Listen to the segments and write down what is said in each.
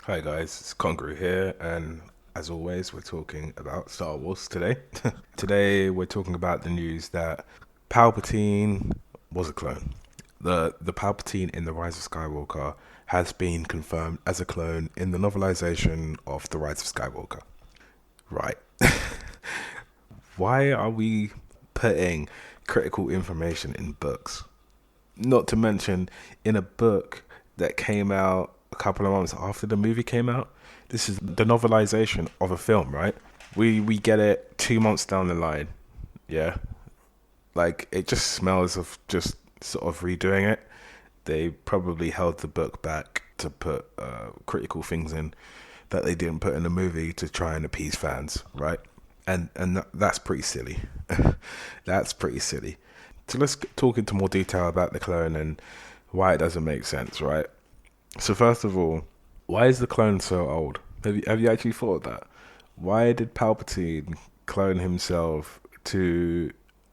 Hi guys, it's Congru here, and as always, we're talking about Star Wars today. Today, we're talking about the news that Palpatine was a clone. The Palpatine in the Rise of Skywalker has been confirmed as a clone in the novelization of the Rise of Skywalker. Right. Why are we putting critical information in books? Not to mention in a book that came out a couple of months after the movie came out. This is the novelization of a film, right? We get it 2 months down the line. Yeah. Like it just smells of just sort of redoing it. They probably held the book back to put critical things in that they didn't put in the movie to try and appease fans, right? And that's pretty silly. That's pretty silly. So let's talk into more detail about the clone and why it doesn't make sense, right? So first of all, why is the clone so old? Have you actually thought of that? Why did Palpatine clone himself to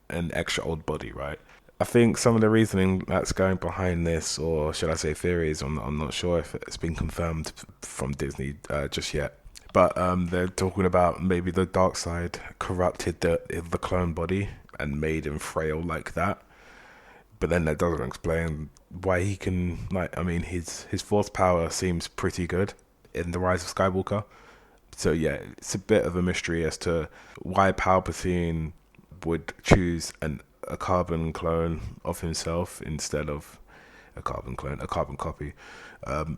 an extra old body, right? I think some of the reasoning that's going behind this, or should I say theories, I'm not sure if it's been confirmed from Disney just yet. But they're talking about maybe the dark side corrupted the clone body and made him frail like that. But then that doesn't explain why he can, like, I mean, his force power seems pretty good in the Rise of Skywalker. So yeah, it's a bit of a mystery as to why Palpatine would choose a carbon clone of himself instead of a carbon copy,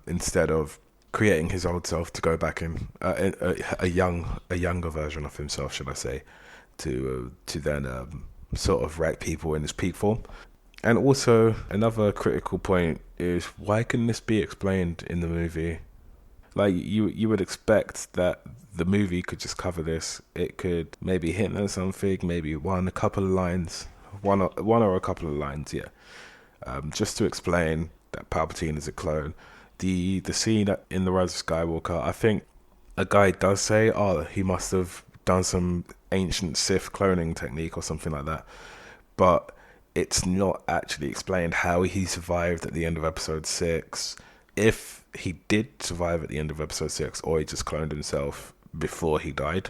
instead of creating his old self to go back in a younger version of himself, should I say, to then sort of wreck people in his peak form. And also another critical point is why can this be explained in the movie? Like you would expect that the movie could just cover this. It could maybe hint at something, maybe a couple of lines, one or a couple of lines, yeah, just to explain that Palpatine is a clone. The scene in the Rise of Skywalker, I think a guy does say, oh, he must have done some ancient Sith cloning technique or something like that, but it's not actually explained how he survived at the end of episode 6. If he did survive at the end of episode 6, or he just cloned himself before he died.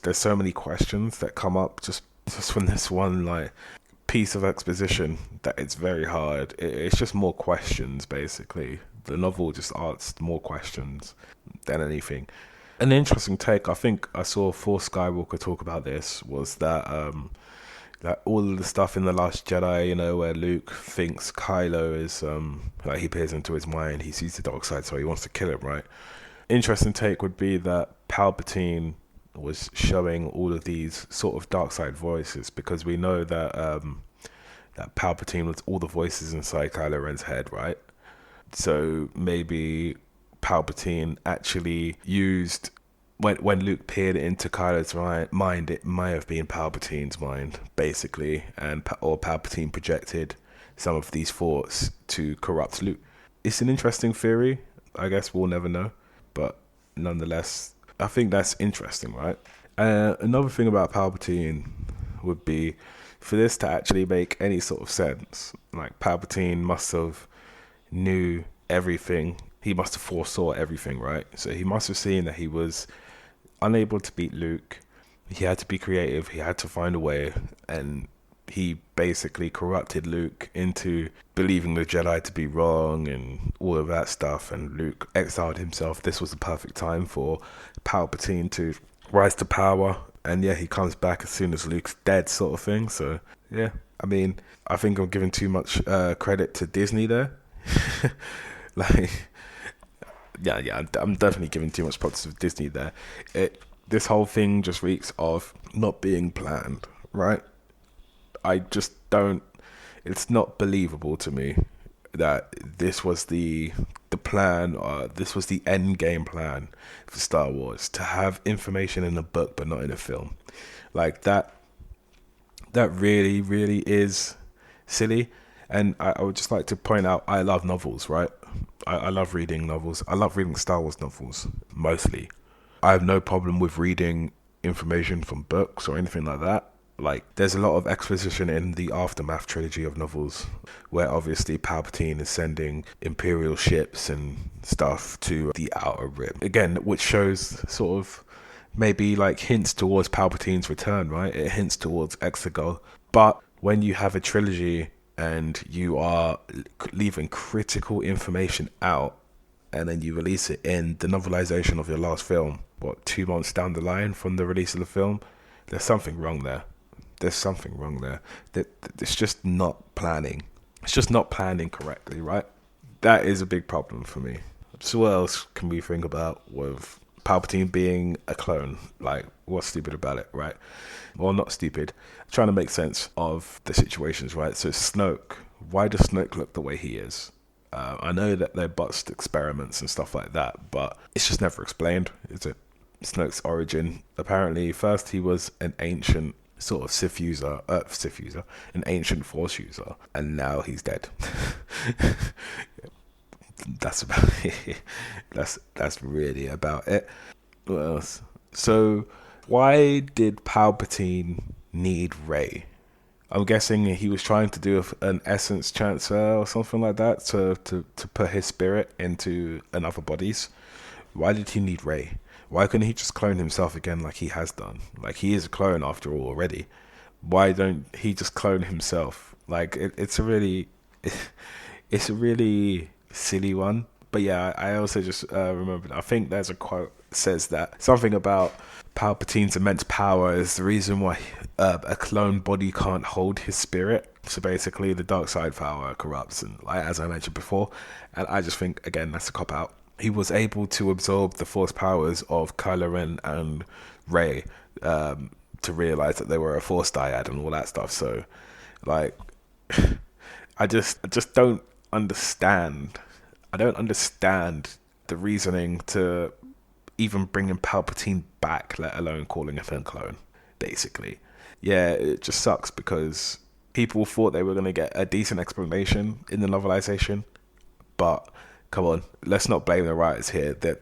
There's so many questions that come up just from this one like piece of exposition that it's very hard. It's just more questions basically. The novel just asks more questions than anything. An interesting take, I think I saw Force Skywalker talk about this, was that all of the stuff in The Last Jedi, where Luke thinks Kylo is, like he peers into his mind, he sees the dark side, so he wants to kill him, right? Interesting take would be that Palpatine was showing all of these sort of dark side voices, because we know that that Palpatine was all the voices inside Kylo Ren's head, right? So maybe Palpatine actually used when Luke peered into Kylo's mind, it might have been Palpatine's mind, basically, or Palpatine projected some of these thoughts to corrupt Luke. It's an interesting theory. I guess we'll never know, but nonetheless, I think that's interesting, right? Another thing about Palpatine would be for this to actually make any sort of sense. Like Palpatine must have knew everything. He must have foresaw everything, right? So he must have seen that he was unable to beat Luke. He had to be creative. He had to find a way, and he basically corrupted Luke into believing the Jedi to be wrong and all of that stuff. And Luke exiled himself. This was the perfect time for Palpatine to rise to power. And yeah, he comes back as soon as Luke's dead, sort of thing. So yeah, I mean, I think I'm giving too much credit to Disney there. Like, yeah, I'm definitely giving too much props to Disney there. This whole thing just reeks of not being planned, right? I just don't. It's not believable to me that this was the plan, or this was the end game plan for Star Wars, to have information in a book but not in a film. Like that really, really is silly. And I would just like to point out, I love novels, right? I love reading novels. I love reading Star Wars novels, mostly. I have no problem with reading information from books or anything like that. Like, there's a lot of exposition in the Aftermath trilogy of novels, where obviously Palpatine is sending Imperial ships and stuff to the Outer Rim. Again, which shows sort of maybe like hints towards Palpatine's return, right? It hints towards Exegol. But when you have a trilogy and you are leaving critical information out, and then you release it in the novelization of your last film, what, 2 months down the line from the release of the film, there's something wrong there. There's something wrong there. It's just not planning. It's just not planning correctly, right? That is a big problem for me. So what else can we think about with Palpatine being a clone? Like, what's stupid about it, right? Well, not stupid. Trying to make sense of the situations, right? So Snoke, why does Snoke look the way he is? I know that they're botched experiments and stuff like that, but it's just never explained, is it? Snoke's origin. Apparently, first he was an ancient sort of Sith user, an ancient Force user, and now he's dead. That's about it. That's really about it. What else? So, why did Palpatine need Rey? I'm guessing he was trying to do an essence transfer or something like that to put his spirit into another body's. Why did he need Rey? Why couldn't he just clone himself again like he has done? Like, he is a clone after all already. Why don't he just clone himself? Like, it's a really it's a really silly one. But yeah, I also just remembered, I think there's a quote that says that something about Palpatine's immense power is the reason why a clone body can't hold his spirit. So basically, the dark side power corrupts, and like, as I mentioned before, and I just think, again, that's a cop out. He was able to absorb the force powers of Kylo Ren and Rey to realize that they were a force dyad and all that stuff. So, like, I just don't understand. I don't understand the reasoning to even bringing Palpatine back, let alone calling him a clone, basically. Yeah, it just sucks because people thought they were going to get a decent explanation in the novelization, but come on, let's not blame the writers here. They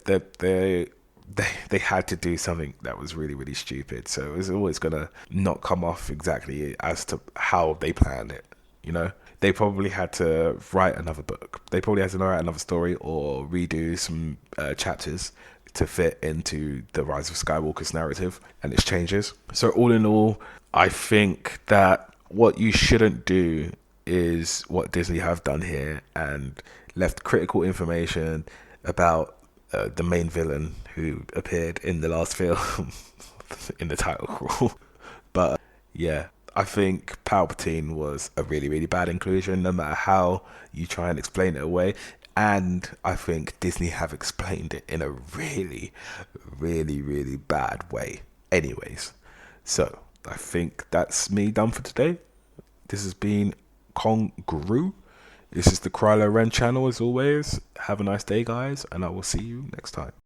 had to do something that was really, really stupid, so it was always going to not come off exactly as to how they planned it, you know? They probably had to write another book. They probably had to write another story or redo some chapters to fit into the Rise of Skywalker's narrative and its changes. So all in all, I think that what you shouldn't do is what Disney have done here and left critical information about the main villain who appeared in the last film in the title crawl. But yeah, I think Palpatine was a really, really bad inclusion, no matter how you try and explain it away. And I think Disney have explained it in a really, really, really bad way. Anyways, so I think that's me done for today. This has been Congru. This is the Krylo Ren channel as always. Have a nice day, guys, and I will see you next time.